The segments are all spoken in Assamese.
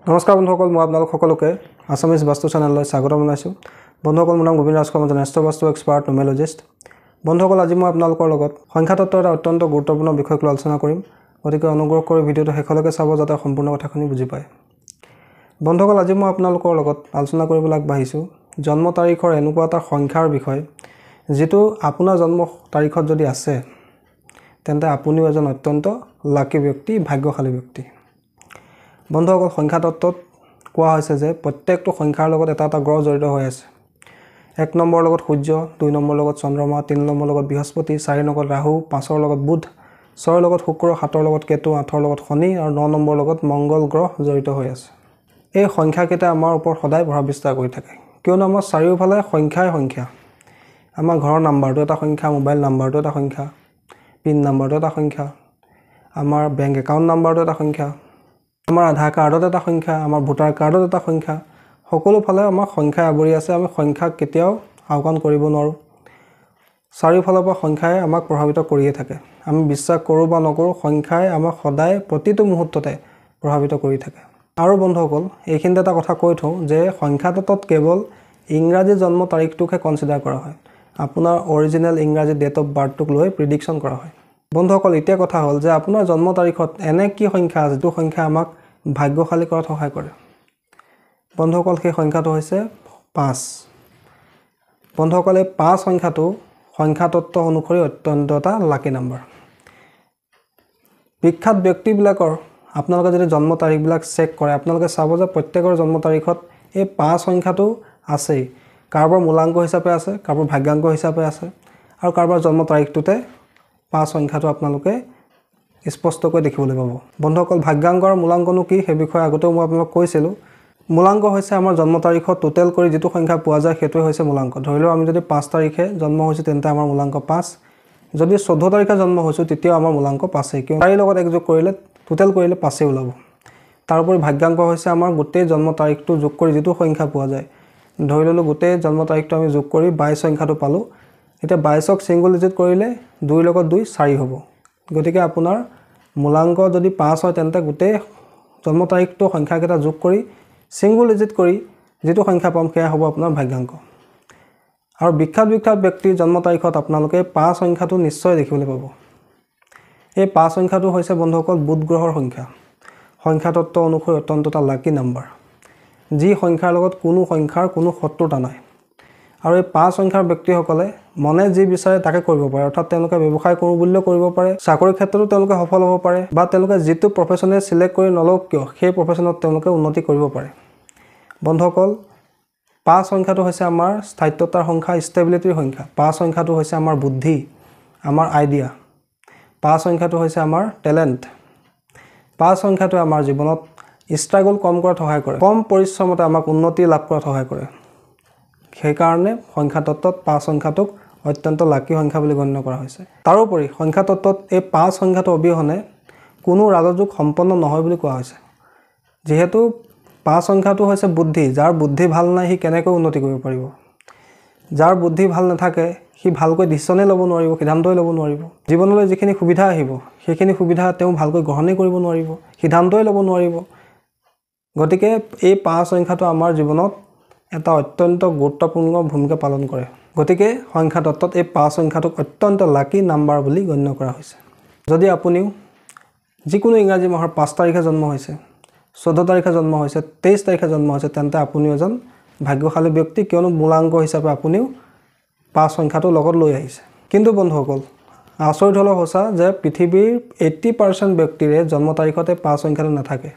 নমস্কাৰ বন্ধুসকল, মই আপোনালোক সকলোকে আছামিজ বাস্তু চেনেললৈ স্বাগতম জনাইছোঁ। বন্ধুসকল, মোৰ নাম গোবিন্দ ৰাজকৰ্ম, এষ্ট্ৰ বাস্তু এক্সপাৰ্ট নিউমেৰলজিষ্ট। বন্ধুসকল, আজি মই আপোনালোকৰ লগত সংখ্যা তত্ত্বৰ এটা অত্যন্ত গুৰুত্বপূৰ্ণ বিষয়ক লৈ আলোচনা কৰিম। গতিকে অনুগ্ৰহ কৰি ভিডিঅ'টো শেষলৈকে চাব যাতে সম্পূৰ্ণ কথাখিনি বুজি পায়। বন্ধুসকল, আজি মই আপোনালোকৰ লগত আলোচনা কৰিবলৈ আগবাঢ়িছোঁ জন্ম তাৰিখৰ এনেকুৱা এটা সংখ্যাৰ বিষয়ে যিটো আপোনাৰ জন্ম তাৰিখত যদি আছে তেন্তে আপুনিও এজন অত্যন্ত লাকি ব্যক্তি, ভাগ্যশালী ব্যক্তি। বন্ধুসকল, সংখ্যা তত্ত্বত কোৱা হৈছে যে প্ৰত্যেকটো সংখ্যাৰ লগত এটা এটা গ্ৰহ জড়িত হৈ আছে। 1 নম্বৰৰ লগত সূৰ্য, 2 নম্বৰৰ লগত চন্দ্ৰমা, 3 নম্বৰৰ লগত বৃহস্পতি, 4 লগত ৰাহু, 5 লগত বুধ, 6 লগত শুক্ৰ, 7 লগত কেতু, 8 লগত শনি আৰু 9 নম্বৰৰ লগত মংগল গ্ৰহ জড়িত হৈ আছে। এই সংখ্যাকেইটা আমাৰ ওপৰত সদায় প্ৰভাৱ বিস্তাৰ কৰি থাকে, কিয়নো আমাৰ চাৰিওফালে সংখ্যাই সংখ্যা। আমাৰ ঘৰৰ নাম্বাৰটো এটা সংখ্যা, মোবাইল নাম্বাৰটো এটা সংখ্যা, পিন নাম্বাৰটো এটা সংখ্যা, আমাৰ বেংক একাউণ্ট নাম্বাৰটো এটা সংখ্যা, আমাৰ আধাৰ কাৰ্ডত এটা সংখ্যা, আমাৰ ভোটাৰ কাৰ্ডত এটা সংখ্যা। সকলো ফালে আমাৰ সংখ্যাই আৱৰি আছে। আমি সংখ্যাক কেতিয়াও আওকাণ কৰিব নোৱাৰোঁ। চাৰিওফালৰ পৰা সংখ্যাই আমাক প্ৰভাৱিত কৰিয়ে থাকে। আমি বিশ্বাস কৰোঁ বা নকৰোঁ, সংখ্যাই আমাক সদায় প্ৰতিটো মুহূৰ্ততে প্ৰভাৱিত কৰি থাকে। আৰু বন্ধুসকল, এইখিনিতে এটা কথা কৈ থওঁ যে সংখ্যা তত্ত্বত কেৱল ইংৰাজী জন্ম তাৰিখটোকহে কনচিডাৰ কৰা হয়। আপোনাৰ অৰিজিনেল ইংৰাজী ডেট অফ বাৰ্থটোক লৈ প্ৰিডিকশ্যন কৰা হয়। বন্ধুসকল, এতিয়া কথা হ'ল যে আপোনাৰ জন্ম তাৰিখত এনে কি সংখ্যা আছে যিটো সংখ্যা আমাক ভাগ্যশালী কৰাত সহায় কৰে। বন্ধুসকল, সেই সংখ্যাটো হৈছে 5। বন্ধুসকল, এই 5 সংখ্যাটো সংখ্যা তত্ত্ব অনুসৰি অত্যন্ত এটা লাকি নাম্বাৰ। বিখ্যাত ব্যক্তিবিলাকৰ আপোনালোকে যদি জন্ম তাৰিখবিলাক চেক কৰে, আপোনালোকে চাব যে প্ৰত্যেকৰ জন্ম তাৰিখত এই 5 সংখ্যাটো আছেই। কাৰোবাৰ মূলাংক হিচাপে আছে, কাৰোবাৰ ভাগ্যাংক হিচাপে আছে, আৰু কাৰোবাৰ জন্ম তাৰিখটোতে 5 সংখ্যাটো আপোনালোকে স্পষ্টকৈ দেখিবলৈ পাব। বন্ধুসকল, ভাগ্যাংক আৰু মূলাংকনো কি সেই বিষয়ে আগতেও মই আপোনালোকক কৈছিলোঁ। মূলাংক হৈছে আমাৰ জন্ম তাৰিখত টোটেল কৰি যিটো সংখ্যা পোৱা যায় সেইটোৱে হৈছে মূলাংক। ধৰি লওক আমি যদি 5 তাৰিখে জন্ম হৈছোঁ তেন্তে আমাৰ মূলাংক 5। যদি 14 তাৰিখে জন্ম হৈছোঁ তেতিয়াও আমাৰ মূলাংক 5। কিয় 4 লগত এক যোগ কৰিলে টোটেল কৰিলে 5 ওলাব। তাৰোপৰি ভাগ্যাংক হৈছে আমাৰ গোটেই জন্ম তাৰিখটো যোগ কৰি যিটো সংখ্যা পোৱা যায়। ধৰি ল'লোঁ গোটেই জন্ম তাৰিখটো আমি যোগ কৰি 22 সংখ্যাটো পালোঁ। এতিয়া 22ক ছিংগুল ডিজিট কৰিলে 2 লগত 2 4 হ'ব। গতিকে আপোনাৰ মূলাংক যদি 5 হয় তেন্তে গোটেই জন্ম তাৰিখটো সংখ্যাকেইটা যোগ কৰি ছিংগুল ডিজিট কৰি যিটো সংখ্যা পাম সেয়া হ'ব আপোনাৰ ভাগ্যাংক। আৰু বিখ্যাত ব্যক্তিৰ জন্ম তাৰিখত আপোনালোকে 5 সংখ্যাটো নিশ্চয় দেখিবলৈ পাব। এই 5 সংখ্যাটো হৈছে বন্ধুসকল বুধ গ্ৰহৰ সংখ্যা। সংখ্যা তত্ত্ব অনুসৰি অত্যন্ত এটা লাকি নাম্বাৰ, যি সংখ্যাৰ লগত কোনো সংখ্যাৰ কোনো শত্ৰুতা নাই। আৰু এই 5 সংখ্যাৰ ব্যক্তিসকলে মনে যি বিচাৰে তাকে কৰিব পাৰে। অৰ্থাৎ তেওঁলোকে ব্যৱসায় কৰোঁ বুলিলেও কৰিব পাৰে, চাকৰি ক্ষেত্ৰতো তেওঁলোকে সফল হ'ব পাৰে, বা তেওঁলোকে যিটো প্ৰফেশ্যনে চিলেক্ট কৰি নলওক কিয় সেই প্ৰফেশ্যনত তেওঁলোকে উন্নতি কৰিব পাৰে। বন্ধুসকল, 5 সংখ্যাটো হৈছে আমাৰ স্থায়িত্বতাৰ সংখ্যা, ষ্টেবিলিটিৰ সংখ্যা। 5 সংখ্যাটো হৈছে আমাৰ বুদ্ধি, আমাৰ আইডিয়া। 5 সংখ্যাটো হৈছে আমাৰ টেলেণ্ট। 5 সংখ্যাটোৱে আমাৰ জীৱনত ষ্ট্ৰাগল কম কৰাত সহায় কৰে, কম পৰিশ্ৰমতে আমাক উন্নতি লাভ কৰাত সহায় কৰে। সেইকাৰণে সংখ্যা তত্ত্বত 5 সংখ্যাটোক অত্যন্ত লাকি সংখ্যা বুলি গণ্য কৰা হৈছে। তাৰোপৰি সংখ্যা তত্ত্বত এই 5 সংখ্যাটো অবিহনে কোনো ৰাজযোগ সম্পন্ন নহয় বুলি কোৱা হৈছে। যিহেতু 5 সংখ্যাটো হৈছে বুদ্ধি, যাৰ বুদ্ধি ভাল নাই সি কেনেকৈ উন্নতি কৰিব পাৰিব। যাৰ বুদ্ধি ভাল নাথাকে সি ভালকৈ ডিচিশ্যনেই ল'ব নোৱাৰিব, সিদ্ধান্তই ল'ব নোৱাৰিব। জীৱনলৈ যিখিনি সুবিধা আহিব সেইখিনি সুবিধা তেওঁ ভালকৈ গ্ৰহণেই কৰিব নোৱাৰিব, সিদ্ধান্তই ল'ব নোৱাৰিব। গতিকে এই 5 সংখ্যাটো আমাৰ জীৱনত এটা অত্যন্ত গুৰুত্বপূৰ্ণ ভূমিকা পালন কৰে। গতিকে সংখ্যা তত্ত্বত এই 5 সংখ্যাটোক অত্যন্ত লাকি নাম্বাৰ বুলি গণ্য কৰা হৈছে। যদি আপুনিও যিকোনো ইংৰাজী মাহৰ 5 তাৰিখে জন্ম হৈছে, 14 তাৰিখে জন্ম হৈছে, 23 তাৰিখে জন্ম হৈছে তেন্তে আপুনিও এজন ভাগ্যশালী ব্যক্তি, কিয়নো মূলাংক হিচাপে আপুনিও 5 সংখ্যাটো লগত লৈ আহিছে। কিন্তু বন্ধুসকল, আচৰিত হ'লেও সঁচা যে পৃথিৱীৰ 80% ব্যক্তিৰে জন্ম তাৰিখতে 5 সংখ্যাটো নাথাকে।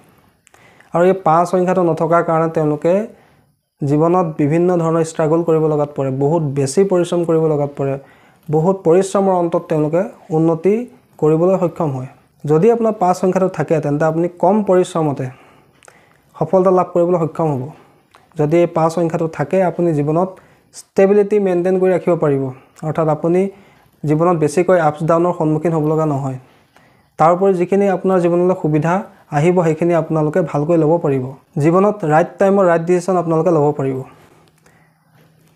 আৰু এই 5 সংখ্যাটো নথকাৰ কাৰণে তেওঁলোকে জীৱনত বিভিন্ন ধৰণৰ ষ্ট্ৰাগল কৰিব লগাত পৰে, বহুত বেছি পৰিশ্ৰম কৰিব লগাত পৰে, বহুত পৰিশ্ৰমৰ অন্তত তেওঁলোকে উন্নতি কৰিবলৈ সক্ষম হয়। যদি আপোনাৰ 5 সংখ্যাটো থাকে তেন্তে আপুনি কম পৰিশ্ৰমতে সফলতা লাভ কৰিবলৈ সক্ষম হ'ব। যদি এই 5 সংখ্যাটো থাকে আপুনি জীৱনত ষ্টেবিলিটি মেইনটেইন কৰি ৰাখিব পাৰিব। অৰ্থাৎ আপুনি জীৱনত বেছিকৈ আপছ ডাউনৰ সন্মুখীন হ'ব লগা নহয়। তাৰোপৰি যিখিনি আপোনাৰ জীৱনলৈ সুবিধা আহিব সেইখিনি আপোনালোকে ভালকৈ ল'ব পাৰিব। জীৱনত ৰাইট টাইমত ৰাইট ডিচিশ্যন আপোনালোকে ল'ব পাৰিব।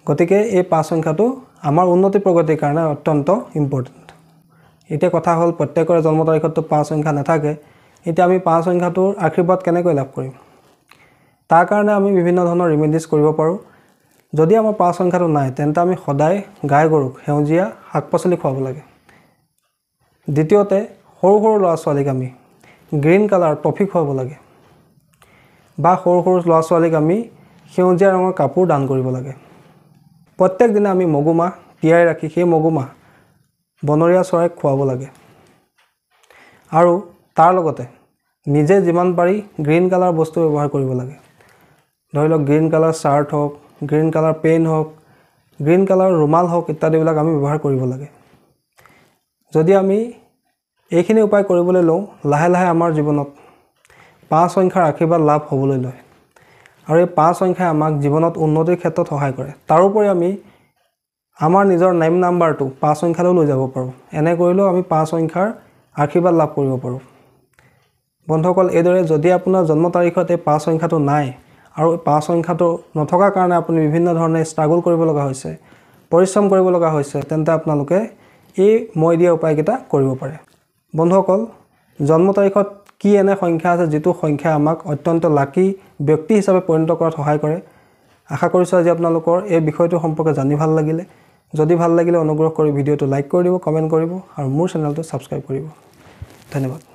গতিকে এই 5 সংখ্যাটো আমাৰ উন্নতি প্ৰগতিৰ কাৰণে অত্যন্ত ইম্পৰ্টেণ্ট। এতিয়া কথা হ'ল প্ৰত্যেকৰে জন্ম তাৰিখততো 5 সংখ্যা নাথাকে। এতিয়া আমি 5 সংখ্যাটোৰ আশীৰ্বাদ কেনেকৈ লাভ কৰিম? তাৰ কাৰণে আমি বিভিন্ন ধৰণৰ ৰিমেডিজ কৰিব পাৰোঁ। যদি আমাৰ 5 সংখ্যাটো নাই তেন্তে আমি সদায় গাই গৰুক সেউজীয়া শাক পাচলি খুৱাব লাগে। দ্বিতীয়তে সৰু সৰু ল'ৰা ছোৱালীক আমি গ্ৰীণ কালাৰ টফি খুৱাব লাগে বা সৰু সৰু ল'ৰা ছোৱালীক আমি সেউজীয়া ৰঙৰ কাপোৰ দান কৰিব লাগে। প্ৰত্যেক দিনে আমি মগুমাহ তিয়াই ৰাখি সেই মগুমাহ বনৰীয়া চৰাইক খুৱাব লাগে। আৰু তাৰ লগতে নিজে যিমান পাৰি গ্ৰীণ কালাৰ বস্তু ব্যৱহাৰ কৰিব লাগে। ধৰি লওক গ্ৰীণ কালাৰ চাৰ্ট হওক, গ্ৰীণ কালাৰ পেন হওক, গ্ৰীণ কালাৰ ৰুমাল হওক ইত্যাদিবিলাক আমি ব্যৱহাৰ কৰিব লাগে। যদি আমি এইখিনি উপায় কৰিবলৈ লওঁ, লাহে লাহে আমাৰ জীৱনত 5 সংখ্যাৰ আশীৰ্বাদ লাভ হ'বলৈ লয়। আৰু এই 5 সংখ্যাই আমাক জীৱনত উন্নতিৰ ক্ষেত্ৰত সহায় কৰে। তাৰোপৰি আমি আমাৰ নিজৰ নেম নাম্বাৰটো 5 সংখ্যালৈ লৈ যাব পাৰোঁ। এনে কৰিলেও আমি 5 সংখ্যাৰ আশীৰ্বাদ লাভ কৰিব পাৰোঁ। বন্ধুসকল, এইদৰে যদি আপোনাৰ জন্ম তাৰিখত এই 5 সংখ্যাটো নাই আৰু 5 সংখ্যাটো নথকাৰ কাৰণে আপুনি বিভিন্ন ধৰণে ষ্ট্ৰাগল কৰিব লগা হৈছে, পৰিশ্ৰম কৰিব লগা হৈছে, তেন্তে আপোনালোকে এই মই দিয়া উপায়কেইটা কৰিব পাৰে। বন্ধুসকল, জন্ম তাৰিখত কি এনে সংখ্যা আছে যিটো সংখ্যাই আমাক অত্যন্ত লাকি ব্যক্তি হিচাপে পৰিণত কৰাত সহায় কৰে? আশা কৰিছোঁ আজি আপোনালোকৰ এই বিষয়টো সম্পৰ্কে জানি ভাল লাগিলে। যদি ভাল লাগিলে অনুগ্ৰহ কৰি ভিডিঅ'টো লাইক কৰি দিব, কমেণ্ট কৰিব আৰু মোৰ চেনেলটো ছাবস্ক্ৰাইব কৰিব। ধন্যবাদ।